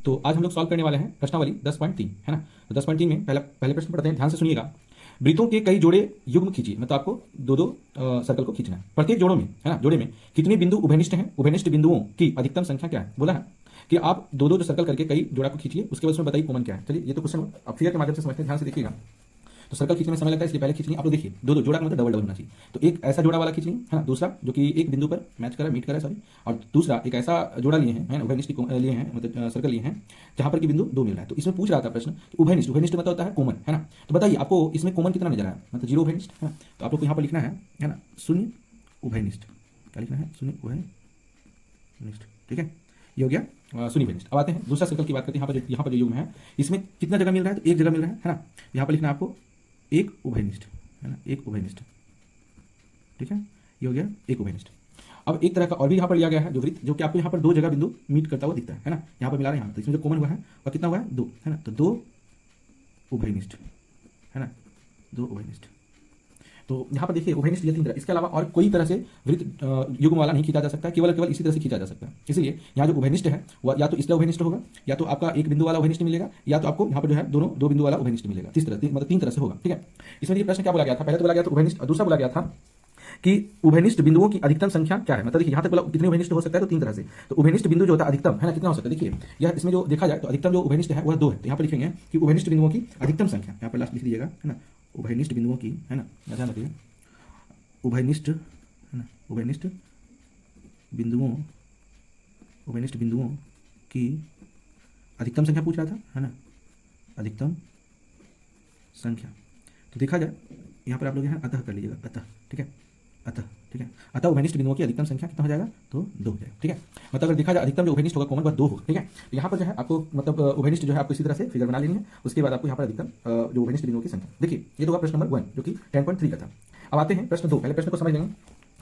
तो आज हम लोग सॉल्व करने वाले हैं प्रश्नावली 10.3 है ना। तो 10.3 में पहले प्रश्न पढ़ते हैं, ध्यान से सुनिएगा। वृत्तों के कई जोड़े युग्म खींचिए, मतलब आपको दो दो सर्कल को खींचना है। प्रत्येक जोड़ों में है ना, जोड़े में कितने बिंदु उभयनिष्ठ हैं, उभयनिष्ठ बिंदुओं की अधिकतम संख्या क्या है। बोला है कि आप दो दो जो सर्कल करके कई जोड़ा को खींचिए, उसके बाद उसमें बताइए कॉमन क्या है। चलिए ये तो क्वेश्चन आप फिगर के माध्यम से समझते हैं, ध्यान से देखिएगा। तो सर्कल खींचने में समय लगता है, इसलिए पहले खींचनी आप लोग देखिए, दो दो जोड़ा का मतलब डबल डबल होना चाहिए। तो एक ऐसा जोड़ा वाला खींचनी है ना, दूसरा जो कि एक बिंदु पर मैच करा, मीट करा सॉरी, और दूसरा एक ऐसा जोड़ा लिए हैं, उभयनिष्ठ लिए हैं, मतलब सर्कल लिए हैं जहां पर कि बिंदु दो मिल रहा है। तो इसमें पूछ रहा था प्रश्न कि उभयनिष्ठ, उभयनिष्ठ मतलब होता है कॉमन है ना। तो बताइए आपको इसमें कॉमन कितना नजर आया, मतलब जीरो उभयनिष्ठ है ना। तो आप लोग को यहाँ पर लिखना है ना, शून्य उभयनिष्ठ। क्या लिखना है, शून्य उभयनिष्ठ। ठीक है, ये हो गया शून्य उभयनिष्ठ। अब आते हैं दूसरा सर्कल की बात करते हैं। यहाँ पर जो युग्म है इसमें कितना जगह मिल रहा है, तो एक जगह मिल रहा है ना। यहाँ पर लिखना है आपको एक उभयनिष्ठ है ना, एक उभयनिष्ठ। ठीक है, ये हो गया एक उभयनिष्ठ। अब एक तरह का और भी यहाँ पर लिया गया है जो वृत्त, जो कि आपको यहाँ पर दो जगह बिंदु मीट करता हुआ दिखता है ना। यहाँ पर मिला रहे हैं यहाँ, तो इसमें जो कॉमन हुआ है वह कितना हुआ है, दो है ना। तो दो उभयनिष्ठ है ना, दो उभयनिष्ठ। तो यहाँ पर देखिए उभयनिष्ठ ये तीन तरह, इसके अलावा और कोई तरह से वृत्त युग्म वाला नहीं खींचा जा सकता, केवल केवल इसी तरह से खींचा जा सकता है। इसलिए यहाँ जो उभयनिष्ठ है वह या तो इसका उभयनिष्ठ होगा, या तो आपका एक बिंदु वाला उभयनिष्ठ मिलेगा, या तो आपको यहाँ पर जो है दोनों दो बिंदु वाला उभयनिष्ठ मिलेगा। मतलब तीन तरह से होगा। ठीक है, इसमें ये प्रश्न क्या बोला गया था, पहले तो बोला गया था उभयनिष्ठ, दूसरा बोला गया था कि उभयनिष्ठ बिंदुओं की अधिकतम संख्या क्या है। मतलब देखिए यहाँ तक बोला कितने उभयनिष्ठ हो सकता है, तो तीन तरह से। तो उभयनिष्ठ बिंदु जो होता है अधिकतम है ना, कितना हो सकता है। देखिए यह इसमें जो देखा जाए तो अधिकतम जो उभयनिष्ठ है वह दो है। तो यहाँ पर लिखेंगे कि उभयनिष्ठ बिंदुओं की अधिकतम संख्या, यहाँ पर लास्ट लिख लीजिएगा है ना, उभयनिष्ठ बिंदुओं की है ना, ध्यान रखिए, उभयनिष्ठ है ना, उभयनिष्ठ बिंदुओं की अधिकतम संख्या पूछ रहा था है ना, अधिकतम संख्या। तो देखा जाए यहाँ पर आप लोग यहाँ अतः कर लीजिएगा, अतः। ठीक है, अतः। ठीक है, अतः उभयनिष्ठ बिंदुओं की अधिकतम संख्या कितना हो जाएगा, तो दो हो जाएगा। ठीक है, मतलब अगर देखा जाए अधिकतम जो उभयनिष्ठ होगा कॉमन वह दो होगा। ठीक है, तो यहाँ पर जो है आपको मतलब उभयनिष्ठ जो है आपको इसी तरह से फिगर बना लेनी है। उसके बाद आपको यहाँ पर अधिकतम जो उभयनिष्ठ बिंदुओं की संख्या, देखिए ये तो होगा प्रश्न नंबर 1 जो कि 10.3 का था। अब आते हैं प्रश्न 2। पहले प्रश्न को समझ लेंगे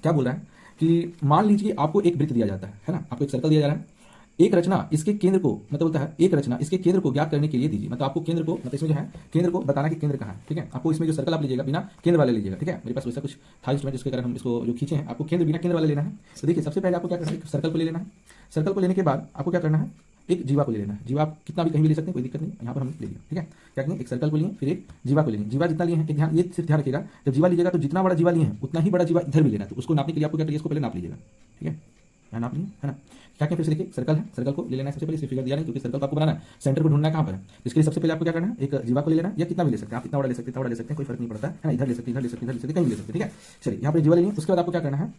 क्या बोल रहा है कि मान लीजिए आपको एक वृत्त दिया जाता है ना, आपको एक सर्कल दिया जा रहा है। एक रचना इसके केंद्र को, मतलब बोलता है एक रचना इसके केंद्र को ज्ञात करने के लिए दीजिए। मतलब आपको केंद्र को, मतलब इसमें जो है केंद्र को बताना कि केंद्र कहाँ है। ठीक है, आपको इसमें जो सर्कल आप लीजिएगा बिना केंद्र वाले लीजिएगा। ठीक है, मेरे पास वैसा कुछ था इंस्ट्रूमेंट जिसके कारण हम इसको जो खींचे हैं, आपको केंद्र बिना केंद्र वाले लेना है। तो देखिए सबसे पहले आपको क्या करना है, सर्कल को ले लेना है। सर्कल को लेने के बाद आपको क्या करना है, एक जीवा को ले लेना है। जीवा आप कितना भी कहीं भी ले सकते हैं, कोई दिक्कत नहीं, यहाँ पर हम ले लिया। ठीक है, क्या करेंगे, एक सर्कल को लिए, फिर एक जीवा को लेंगे। जीवा जितना लिए हैं, एक ध्यान, ये सिर्फ ध्यान रखिएगा, जब जीवा लीजिएगा तो जितना बड़ा जीवा लिए हैं उतना ही बड़ा जीवा इधर भी लेना है। तो उसको नापने के लिए आपको क्या करिए, इसको पहले नाप लीजिएगा। ठीक है, यहाँ नाप लिए है ना। क्या करें, फिर से देखिए सर्कल है, सर्कल को ले लेना है सबसे पहले। इसे फिगर दिया नहीं क्योंकि सर्कल को आपको बनाना है, सेंटर को ढूंढना है कहाँ पर है। इसके लिए सबसे पहले आपको क्या करना है, एक जीवा को ले लेना है, या कितना भी ले सकते हैं आप, इतना बड़ा ले सकते हैं, इतना बड़ा ले सकते हैं, कोई फर्क नहीं पड़ता है ना। इधर ले सकते हैं, इधर ले सकते हैं, इधर ले सकते हैं, कहीं भी ले सकते हैं। ठीक है, चलिए यहाँ पर जीवा ले लेंगे। उसके बाद आपको क्या करना है,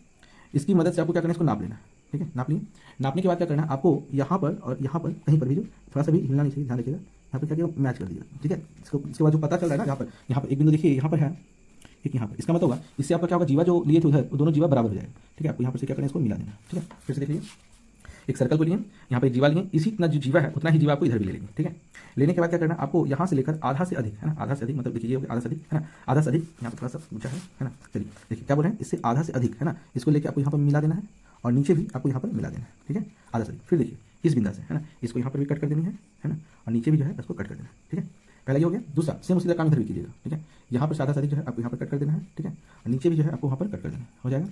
इसकी मदद से आपको क्या करना है, इसको नाप लेना है। ठीक है, नाप लिए। नापने के बाद क्या करना है, आपको यहाँ पर और यहाँ पर कहीं पर भी जो थोड़ा सा भी हिलना नहीं चाहिए, ध्यान रखिएगा। यहाँ पर क्या किया, मैच कर दिया। ठीक है, इसके बाद जो पता चल रहा है ना, यहाँ पर एक बिंदु देखिए, यहाँ पर है एक, यहाँ पर, इसका मतलब होगा इससे आपका क्या होगा, जीवा जो लिए थे उधर वो दोनों जीवा बराबर हो जाएगा। ठीक है, आपको यहाँ पर से क्या करना है, इसको मिला देना। ठीक है, फिर से देखिए, एक सर्कल को लिए, यहाँ पर एक जीवा लिए, इसी इतना जो जीवा है उतना ही जीवा आपको इधर भी ले लेंगे। ठीक है, लेने के बाद क्या करना है, आपको यहाँ से लेकर आधा से अधिक है ना, आधा से अधिक मतलब देखिए आधा से अधिक है ना, आधा से अधिक यहाँ पर थोड़ा सा ऊंचा है ना। चलिए देखिए क्या बोल रहे हैं, इससे आधा से अधिक है ना, इसको लेकर आपको यहाँ पर मिला देना है, और नीचे भी आपको यहाँ पर मिला देना है। ठीक है, आधा से अधिक। फिर देखिए इस बिंदु से है ना, इसको यहाँ पर भी कट कर देनी है ना, और नीचे भी जो है इसको कट कर देना है। ठीक है, पहला ये हो गया। दूसरा सेम उसी तरह काम इधर भी कीजिएगा। ठीक है, यहाँ पर आधा से अधिक जो है आपको यहाँ पर कट कर देना है। ठीक है, और नीचे भी जो है आपको वहाँ पर कट कर देना है, हो जाएगा।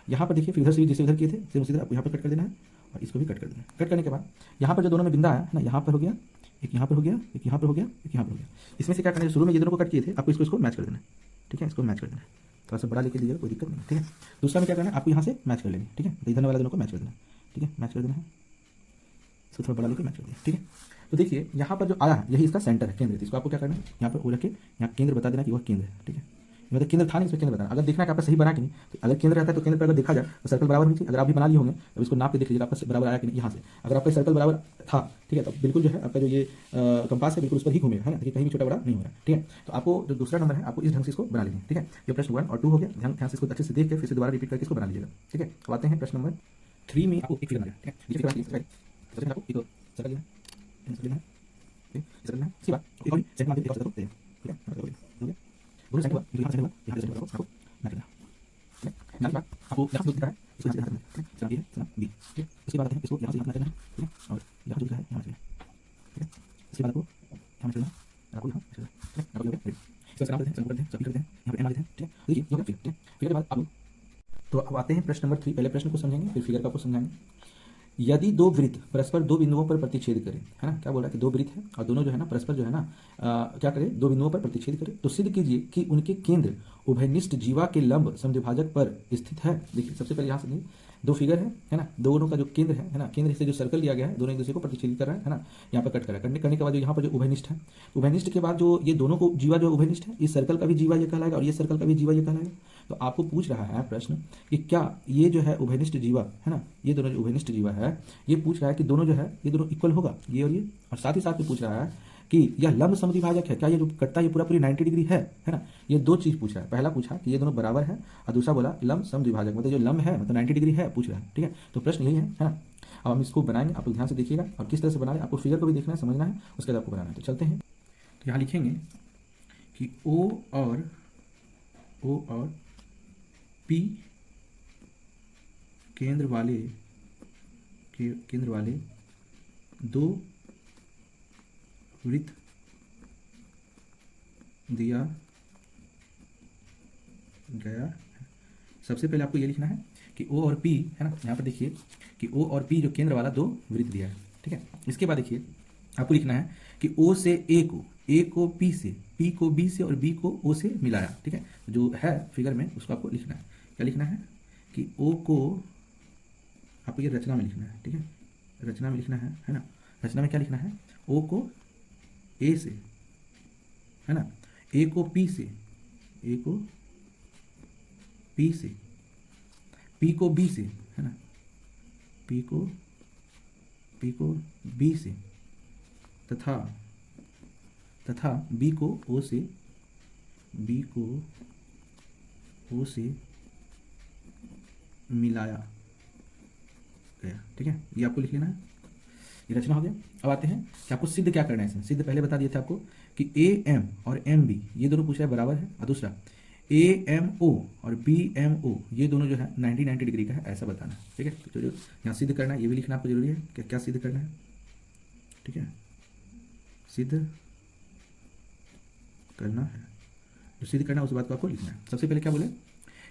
यहाँ पर देखिए फिर इधर से जैसे उधर किए थे सेम उसी तरह आपको यहाँ पर कट कर देना है, और इसको भी कट कर देना है। कट करने के बाद यहाँ पर जो दोनों में बिंदा है ना, यहाँ पर हो गया, एक यहाँ पर हो गया, एक यहाँ पर हो गया, एक यहाँ पर हो गया। इसमें से क्या करना है, शुरू में ये दोनों को कट किए थे, आपको इसको मैच कर देना है। ठीक है, इसको मैच कर देना है, थोड़ा सा बड़ा लेके लीजिएगा, कोई दिक्कत नहीं। ठीक है, दूसरा में क्या करना है, आपको यहाँ से मैच कर लेंगे। ठीक है, तो इधर वाला दोनों को मैच कर देना है। ठीक है, मैच कर देना है, इसको थोड़ा बड़ा लेके मैच कर दिया। ठीक है, तो देखिए यहाँ पर जो आया है यही इसका सेंटर है, केंद्र है। इसको आपको क्या करना है, यहाँ पर वो रख के यहाँ केंद्र बता देना कि वह केंद्र है। ठीक है, मतलब केंद्र था नहीं, इसमें केंद्र बताना। अगर देखना है कि आपका सही बना कि नहीं, तो अगर केंद्र रहता है तो केंद्र पर अगर देखा जाए तो सर्कल बराबर होनी चाहिए। अगर आप भी बना लिए होंगे तो इसको नाप के देख लीजिएगा आपका बराबर आया कि नहीं। यहाँ से अगर आपका सर्कल बराबर था, ठीक है, तो बिल्कुल जो है आपका जो ये कंपास है बिल्कुल उस पर ही घूमेगा है ना, देखिए कहीं भी छोटा बड़ा नहीं हो रहा है। ठीक है, तो आपको जो दूसरा नंबर है आपको इस ढंग से इसको बना लीजिए। ठीक है, ये प्रश्न 1 और 2 हो गया, ध्यान से इसको अच्छे से देख के फिर से दोबारा रिपीट करके इसको बना लीजिएगा। ठीक है, अब आते हैं प्रश्न नंबर 3 में। आपको एक फिगर बना, ठीक है, आपको एक सर्कल लेना है, इसके बाद एक और सेकंड माध्यम एक और सर्कल दे। ठीक है, हो गया दोनों सेकंड बाद यहाँ सेकंड बाद यहाँ सेकंड बाद आपको मैच करना है। ठीक है, मैच के बाद आपको यहाँ से दिख रहा है इसको यहाँ से करना है। ठीक है, सलाम ए है, सलाम बी। ठीक है, इसके बाद आते हैं इसको यहाँ से यहाँ करना है। ठीक है, और यहाँ जो दिख रहा है यहाँ करना है। ठीक है, इसके बाद आपको यहाँ करना है, आपको यहाँ करना है। ठीक है, आपको रेडी। इसका सलाम करते हैं, सभी करते हैं, यहाँ पे एम आ देते हैं। ठीक है, देखिए ये हो गया फिगर। ठीक है, फिगर के बाद आप तो अब आते हैं प्रश्न नंबर 3। पहले प्रश्न को समझेंगे फिर फिगर का आपको समझाएंगे। यदि दो वृत्त परस्पर दो बिंदुओं पर प्रतिच्छेद करें, है ना, क्या बोल रहा है कि दो वृत्त है और दोनों जो है ना परस्पर जो है ना क्या करें, दो बिंदुओं पर प्रतिच्छेद करें, तो सिद्ध कीजिए कि उनके केंद्र उभयनिष्ठ जीवा के लंब समद्विभाजक पर स्थित है। देखिए सबसे पहले यहाँ से दो फिगर है ना, दोनों का जो केंद्र है ना, केंद्र से जो सर्कल लिया गया है दोनों एक दूसरे को प्रतिच्छेदित कर रहा है ना, यहाँ पर कट कर रहा है, करने के बाद जो यहाँ पर जो उभयनिष्ठ है, उभयनिष्ठ के बाद जो ये दोनों को जीवा जो उभयनिष्ठ है, इस सर्कल का भी जीवा ये कहलाएगा और ये सर्कल का भी जीवा ये कहलाएगा। तो आपको पूछ रहा है प्रश्न कि क्या ये जो है उभयनिष्ठ जीवा है ना, ये दोनों जो उभयनिष्ठ जीवा है, ये पूछ रहा है कि दोनों जो है ये दोनों इक्वल होगा, ये और साथ ही साथ में पूछ रहा है कि यह लंब समद्विभाजक है, क्या ये जो कटता है ये पूरा पूरी 90 डिग्री है ना। ये दो चीज़ पूछ रहा है, पहला पूछा कि ये दोनों बराबर है और दूसरा बोला लंब समद्विभाजक, मतलब जो लंब है मतलब 90 डिग्री है पूछ रहा है, ठीक है। तो प्रश्न यही है ना। अब हम इसको बनाएंगे, आप लोग ध्यान से देखिएगा और किस तरह से बना रहे आपको फिगर को भी देखना है, समझना है, उसके बाद आपको बनाना है। तो चलते हैं, तो यहाँ लिखेंगे कि ओ और पी केंद्र वाले दो वृत्त दिया गया। सबसे पहले आपको ये लिखना है कि ओ और पी है ना, यहाँ पर देखिए कि ओ और पी जो केंद्र वाला दो वृत्त दिया है, ठीक है। इसके बाद देखिए आपको लिखना है कि ओ से ए को पी से, पी को बी से और बी को ओ से मिलाया, ठीक है। जो है फिगर में उसको आपको लिखना है, क्या लिखना है कि ओ को आपको ये रचना में लिखना है, ठीक है, रचना में लिखना है ना। रचना में क्या लिखना है, ओ को ए से है ना, ए को पी से, ए को पी से, पी को बी से है ना, पी को बी से तथा बी को ओ से, बी को ओ से मिलाया गया, ठीक है। ये आपको लिख लेना है, ये रचना हो गया। अब आते हैं कि आपको सिद्ध क्या करना है इसमें। सिद्ध पहले बता दिए थे आपको कि ए एम और एम बी ये दोनों पूछ रहा है बराबर है, और दूसरा ए एम ओ और बी एम ओ ये दोनों जो है 90 डिग्री का है, ऐसा बताना है, ठीक है। तो जो यहाँ सिद्ध करना है ये भी लिखना आपको जरूरी है कि क्या सिद्ध करना है, ठीक है, सिद्ध करना है। जो सिद्ध करना है उस बात को आपको लिखना है। सबसे पहले क्या बोले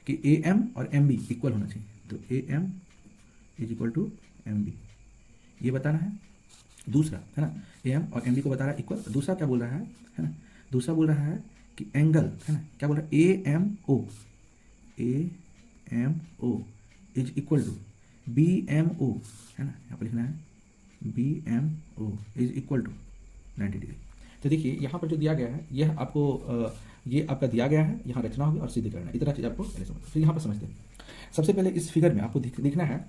कि ए एम और एम बी इक्वल होना चाहिए, तो A M is equal to M B ये बताना है। दूसरा है ना, ए एम और एम बी को बता रहा है इक्वल। दूसरा क्या बोल रहा है ना, दूसरा बोल रहा है कि एंगल है ना, क्या बोल रहा है A M O is equal to B M O है ना, यहाँ पर लिखना है B M O is equal to 90 degree. तो देखिए यहाँ पर जो दिया गया है यह आपको ये आपका दिया गया है, यहाँ रचना होगी और सिद्ध करना है, इतना चीज़ आपको पहले समझ। फिर यहाँ पर समझते हैं। सबसे पहले इस फिगर में आपको देखना है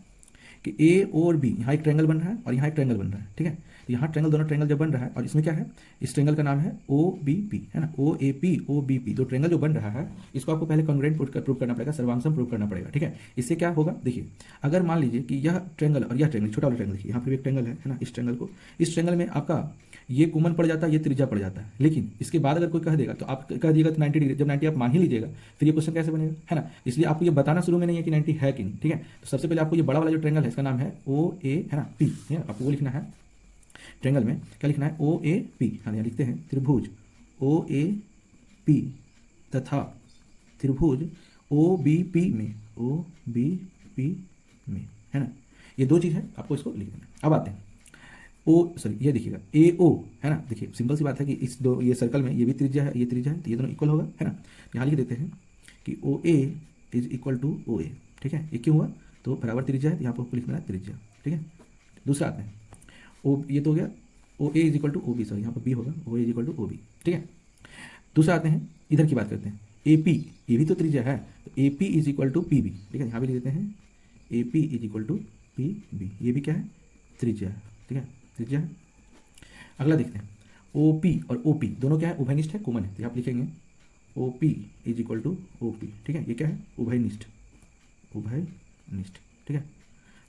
कि ए और बी यहाँ एक ट्रायंगल बन रहा है और यहाँ एक ट्रायंगल बन रहा है, ठीक है। तो यहाँ ट्रायंगल, दोनों ट्रायंगल जब बन रहा है और इसमें क्या है, इस ट्रायंगल का नाम है ओ बी पी है ना, O A P O B P. दो ट्रायंगल जो बन रहा है इसको आपको पहले कॉन्ग्रुएंट प्रूव करना पड़ेगा, सर्वांगसम प्रूव करना पड़ेगा, ठीक है। इससे क्या होगा, देखिए अगर मान लीजिए कि यह ट्रायंगल और यह ट्रायंगल, छोटा वाला ट्रायंगल देखिए, यहाँ पर एक ट्रायंगल है ना, इस ट्रायंगल को, इस ट्रायंगल में आपका ये कॉमन पड़ जाता है, ये त्रिज्या पड़ जाता है, लेकिन इसके बाद अगर कोई कह देगा तो आप कह दिएगा तो 90 डिग्री, जब 90 आप मान ही लीजिएगा फिर ये क्वेश्चन कैसे बनेगा, है ना। इसलिए आपको ये बताना शुरू में नहीं है कि 90 है कि नहीं, ठीक है। तो सबसे पहले आपको ये बड़ा वाला जो ट्रायंगल है इसका नाम है ओ ए है ना पी, है ना, आपको वो लिखना है। ट्रायंगल में क्या लिखना है, ओ ए पी, हाँ यहाँ लिखते हैं त्रिभुज ओ ए पी तथा त्रिभुज ओ बी पी में, ओ बी पी में, है ना। ये दो चीज़ है, आपको इसको लिख देना। अब आते हैं ओ, सॉरी ये देखिएगा ए ओ है ना, देखिए सिंपल सी बात है कि इस दो ये सर्कल में ये भी त्रिज्या है ये त्रिज्या है, तो ये दोनों इक्वल होगा, है ना। यहाँ लिख देते हैं कि ओ ए इज इक्वल टू ओ ए, ठीक है। ये क्यों हुआ, तो बराबर त्रिज्या है, तो यहाँ पर आपको लिखना है त्रिज्या, ठीक है। दूसरा आते हैं ओ, ये तो हो गया O A is equal to O B, sorry यहाँ पर बी होगा, O A is equal to O B, ठीक है। दूसरा आते हैं इधर की बात करते हैं, ए पी, ये भी तो त्रिज्या है, तो A P is equal to P B, ठीक है। यहाँ भी लिख देते हैं A P is equal to P B, ये भी क्या है, त्रिज्या है, ठीक है, त्रिज्या है। अगला देखते हैं ओ पी और ओ पी दोनों क्या है, उभयनिष्ठ है, कॉमन है, तो आप लिखेंगे O P is equal to O P, ठीक है। ये क्या है, उभयनिष्ठ, उभयनिष्ठ, ठीक है।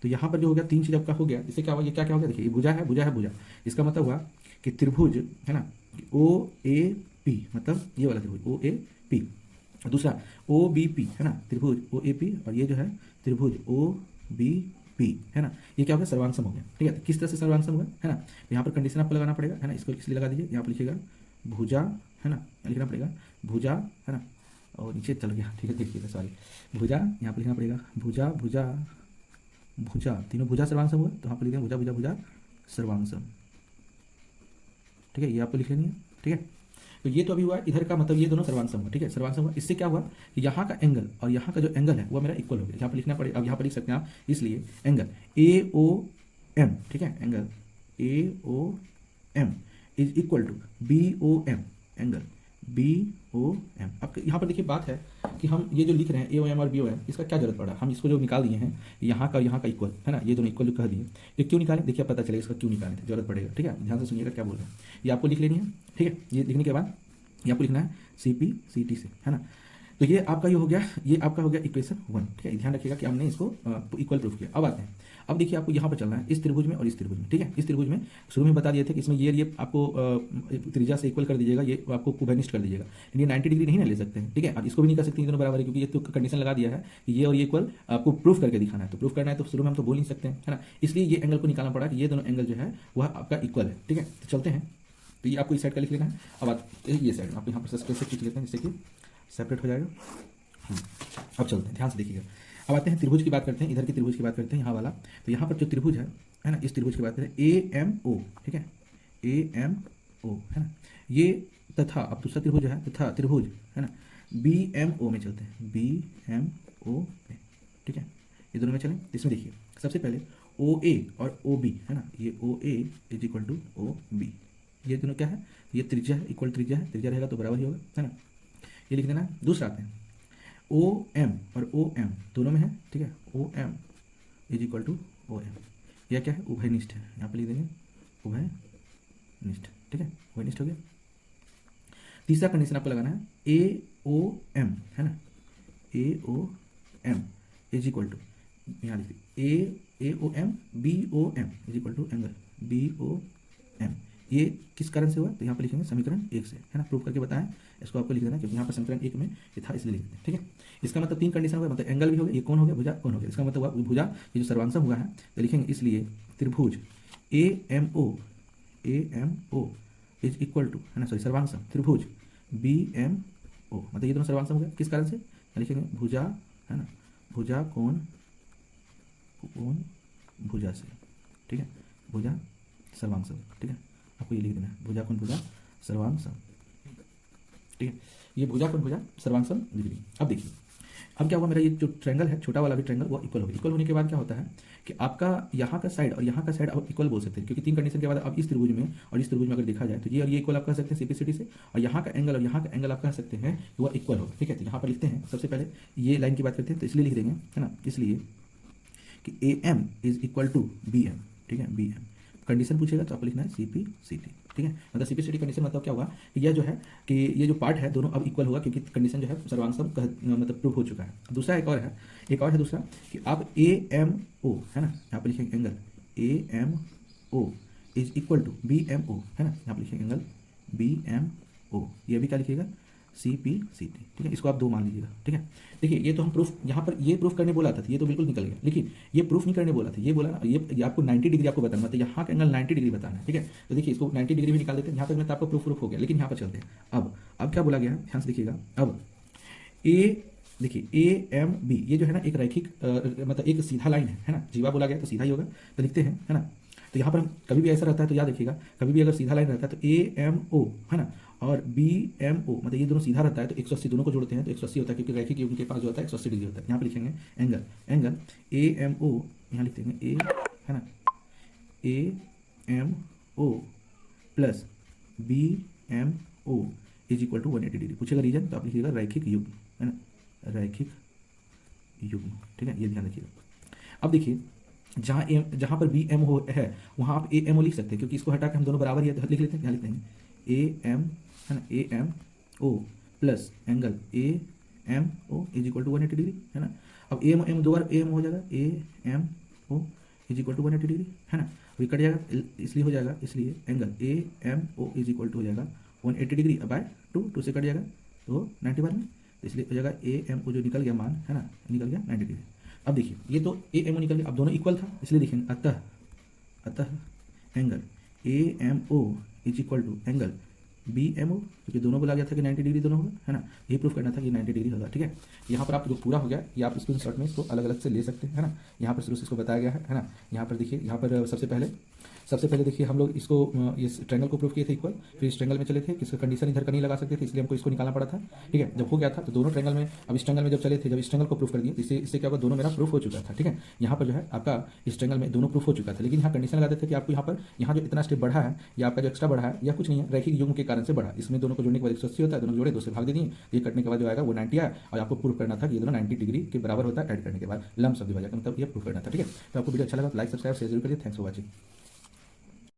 तो यहाँ पर जो हो गया तीन चीज़ आपका हो गया, इससे क्या हुआ, ये क्या क्या हो गया, देखिए ये भुजा है, भुजा है, भुजा, इसका मतलब हुआ कि त्रिभुज है ना ओ ए पी, मतलब ये वाला त्रिभुज ओ ए पी, और दूसरा ओ बी पी है ना, त्रिभुज ओ ए पी, और ये जो है त्रिभुज ओ बी पी, है ना। ये क्या हो गया, सर्वांगसम हो गया, ठीक है। तो किस तरह से सर्वांगसम होगा, है ना, तो यहाँ पर कंडीशन आपको लगाना पड़ेगा, है ना। इसको इसलिए लगा दीजिए, यहाँ पर लिखिएगा भुजा, है ना, लिखना पड़ेगा भुजा, है ना, और नीचे चल गया, ठीक है, देखिएगा सॉरी, भुजा यहाँ पर लिखना पड़ेगा भुजा, भुजा भुजा, तीनों भुजा सर्वांग सम हुआ, तो यहाँ पर लिख देंगे भुजा भुजा भुजा सर्वांग सम। ठीक है, ये आपको लिख लेनी है। ठीक है, तो ये तो अभी हुआ इधर का, मतलब ये दोनों सर्वांग सम हुआ। ठीक है, सर्वांग सम हुआ, इससे क्या हुआ कि यहाँ का एंगल और यहाँ का जो एंगल है वो मेरा इक्वल हो गया। यहाँ पर लिखना पड़ेगा, अब यहाँ पर लिख सकते हैं आप, इसलिए एंगल ए ओ एम, ठीक है, angle A O M is equal to B O M, angle B O M. अब यहाँ पर देखिए बात है कि हम ये जो लिख रहे हैं ए ओ एम और बी ओ एम, इसका क्या जरूरत पड़ा, हम इसको जो निकाल दिए हैं यहाँ का और यहाँ का इक्वल है ना, ये दोनों इक्वल कह दिए, ये क्यों निकाले देखिए पता चलेगा इसका क्यों निकालने की जरूरत पड़ेगा। ठीक है, ध्यान से सुनिएगा क्या बोल रहे हैं, ये आपको लिख लेनी है। ठीक है, ये लिखने के बाद ये आपको लिखना है सी पी सी टी से, है ना। तो ये आपका ये हो गया, ये आपका हो गया इक्वेशन 1। ठीक है, ध्यान रखिएगा कि हमने इसको इक्वल प्रूफ किया। अब आते हैं, अब देखिए आपको यहाँ पर चलना है इस त्रिभुज में और इस त्रिभुज में। ठीक है, इस त्रिभुज में शुरू में बता दिए थे कि इसमें ये आपको त्रिज्या से इक्वल कर दीजिएगा, ये आपको कुबेनिस्ट कर दीजिएगा, ये 90 डिग्री नहीं ना ले सकते हैं। ठीक है, और इसको भी नहीं कर सकते, दोनों बराबर है, क्योंकि ये तो कंडीशन लगा दिया है कि ये और ये इक्वल आपको प्रूफ करके दिखाना है। तो प्रूफ करना है तो शुरू में हम तो बोल नहीं सकते हैं, है ना, इसलिए ये एंगल को निकालना पड़ा कि ये दोनों एंगल जो है वह आपका इक्वल है। ठीक है, तो चलते हैं, तो ये आपको इस साइड का लिख लेना है। अब ये साइड आपको यहाँ पर स्पेस से खींच लेते हैं जिससे कि सेपरेट हो जाएगा। अब चलते हैं, ध्यान से देखिएगा। अब आते हैं त्रिभुज की बात करते हैं, इधर की त्रिभुज की बात करते हैं, यहाँ वाला। तो यहाँ पर जो त्रिभुज है ना, इस त्रिभुज की बात करें ए एम ओ, ठीक है, ए एम ओ, है ना, ये तथा अब दूसरा त्रिभुज है तथा त्रिभुज, है ना, बी एम ओ में चलते हैं, बी एम ओ में। ठीक है, ये दोनों में चलें, इसमें देखिए सबसे पहले ओ ए और ओ बी, है ना, ये O A is equal to O B, ये दोनों क्या है, ये त्रिज्या है, इक्वल त्रिज्या है, त्रिज्या रहेगा तो बराबर ही होगा, है ना, ये लिख देना है। दूसरा आते हैं ओ एम और ओ एम दोनों में है। ठीक है, O M is equal to O M, यह क्या है, उभयनिष्ठ है, यहाँ पे लिख देंगे उभयनिष्ठ। ठीक है, उभयनिष्ठ हो गया। तीसरा कंडीशन आपको लगाना है ए ओ एम, है ना, A O M is equal to, यहाँ लिखिए A O M B O M is equal to angle B O M. ये किस कारण से हुआ, तो यहाँ पर लिखेंगे समीकरण 1 से, है ना, प्रूफ करके बताएं, इसको आपको लिख देना क्योंकि यहाँ पर समीकरण 1 में ये था इसलिए लिख देते हैं। ठीक है, इसका मतलब 3 कंडीशन हो गया, मतलब एंगल भी हो गया, ये कौन हो गया, भुजा कौन हो गया, इसका मतलब हुआ भुजा, ये जो सर्वांशम हुआ है, तो लिखेंगे इसलिए त्रिभुज A M O is equal to, है ना, सॉरी सर्वांशम त्रिभुज बी एम ओ, मतलब ये दोनों सर्वांशम हो गया, किस कारण से, लिखेंगे भुजा, है ना, भुजा कोण भुजा से। ठीक है, भुजा सर्वांशम। ठीक है, आपको ये लिख देना है भुजा कोण भुजा सर्वांशम। ठीक है, ये भुजा कोण भुजा सर्वांशम लिख दी। अब देखिए, अब क्या हुआ, मेरा ये जो ट्रायंगल है, छोटा वाला भी ट्रायंगल, वो इक्वल हो गया। इक्वल होने के बाद क्या होता है कि आपका यहाँ का साइड और यहाँ का साइड आप इक्वल बोल सकते हैं, क्योंकि 3 कंडीशन के बाद अब इस त्रिभुज में और इस त्रिभुज में अगर देखा जाए तो ये और ये इक्वल आप कह सकते हैं सीपीसीटी से, और यहाँ का एंगल और यहाँ का एंगल आप कह सकते हैं वो इक्वल होगा। ठीक है, तो यहाँ पर लिखते हैं, सबसे पहले ये लाइन की बात करते हैं, तो इसलिए लिख देंगे, है ना, इसलिए कि A M is equal to B M. ठीक है, बी एम कंडीशन पूछेगा तो आपको लिखना है सी पी सी टी। ठीक है, मतलब C P C T condition मतलब क्या हुआ कि यह जो है कि ये जो पार्ट है दोनों अब इक्वल होगा, क्योंकि कंडीशन जो है सर्वांशम मतलब प्रूफ हो चुका है। दूसरा एक और है दूसरा कि आप ए एम ओ, है ना, यहाँ पर लिखेंगे angle A M O is equal to B M O, है ना, यहाँ पर लिखेंगे एंगल बी एम ओ, ये भी क्या लिखिएगा सी पी सी टी। ठीक है, इसको आप 2 मान लीजिएगा। ठीक है, देखिए ये तो हम प्रूफ यहाँ पर ये प्रूफ करने बोला था, ये तो बिल्कुल निकल गया, लेकिन ये प्रूफ नहीं करने बोला था, ये बोला ये आपको 90 डिग्री आपको बताना, मतलब यहाँ का एंगल 90 डिग्री बताना है। ठीक है, तो देखिए इसको 90 डिग्री भी निकाल देते हैं, यहाँ तक में तो आपको प्रूफ हो गया, लेकिन यहाँ पर चलते हैं। अब क्या बोला गया है, ध्यान से देखिएगा। अब ए देखिए ए एम बी, ये जो है ना एक रैखिक मतलब एक सीधा लाइन है ना, जीवा बोला गया तो सीधा ही होगा, तो लिखते हैं, है ना। तो यहाँ पर हम कभी भी ऐसा रहता है तो याद रखिएगा, कभी भी अगर सीधा लाइन रहता है तो ए एम ओ, है ना, और बी एम ओ, मतलब ये दोनों सीधा रहता है तो 180 दोनों को जोड़ते हैं तो 180 होता है, क्योंकि रैखिक उनके पास जो होता है 180 डिग्री होता है। यहाँ पे लिखेंगे एंगल ए एम ओ, यहाँ लिखते हैं ए, है ना, A M O plus B M O is equal to 180 degree. पूछेगा रीजन तो आप लिखिएगा रैखिक युग्म, है ना, रैखिक युग्म। ठीक है, ये ध्यान रखिएगा। अब देखिए जहाँ पर बी एम ओ है वहाँ आप ए एम ओ लिख सकते हैं, क्योंकि इसको हटा के हम दोनों बराबर ही लिख लेते हैं। यहाँ लिखते हैं ए एम, है ना, A M O plus angle A M O is equal to 180 degree, है ना। अब ए एम दो बार ए एम हो जाएगा, A M O is equal to 180 degree, है ना। अभी कट जाएगा इसलिए हो जाएगा, इसलिए angle A M O is equal to हो जाएगा 180 डिग्री बाय 2 से कट जाएगा तो 90 बार में, तो इसलिए हो जाएगा ए एम ओ जो निकल गया मान, है ना, निकल गया 90 डिग्री। अब देखिए ये तो ए एम ओ निकल गया, अब दोनों इक्वल था इसलिए देखेंगे अतः angle A M O is equal to angle B M O, क्योंकि दोनों बोला गया था कि 90 डिग्री दोनों होगा, है ना। यही प्रूफ करना था कि 90 डिग्री होगा, ठीक है। यहाँ पर आप जो पूरा हो गया ये आप स्क्रीन शॉट में इसको अलग अलग से ले सकते हैं, है ना। यहाँ पर शुरू से इसको बताया गया है ना। यहाँ पर देखिए, यहाँ पर सबसे पहले देखिए हम लोग इसको इस ट्रायंगल को प्रूव किए थे इक्वल, फिर इस ट्रायंगल में चले थे, किसका कंडीशन इधर का नहीं लगा सकते थे, इसलिए हमको इसको निकालना पड़ा था, ठीक है। जब हो गया था तो दोनों ट्रायंगल में, अब इस ट्रायंगल में जब चले थे, जब इस ट्रायंगल को प्रूफ कर दिए, इससे क्या होगा, दोनों मेरा प्रूफ हो चुका था, ठीक है। यहाँ पर जो है आपका इस ट्रायंगल में दोनों प्रूफ हो चुका था, लेकिन यहाँ कंडीशन लगा देते थे कि आपको यहाँ जो इतना स्टेप बढ़ा है या आपका जो एक्स्ट्रा बढ़ा है या कुछ नहीं है, रैखिक युग्म के कारण से बढ़ा। इसमें दोनों को जोड़ने के बाद 180 होता है, दोनों जोड़े 2 से भाग दे दिए, ये कटने के बाद जो आएगा वो 90 आया, और आपको प्रूफ करना था कि ये दोनों 90 डिग्री के बराबर होता है ऐड करने के बाद, लम्ब सब विभाजक, मतलब ये प्रूफ करना था, ठीक है। तो आपको वीडियो अच्छा लगा तो लाइक सब्सक्राइब शेयर जरूर करिए। Thanks for watching.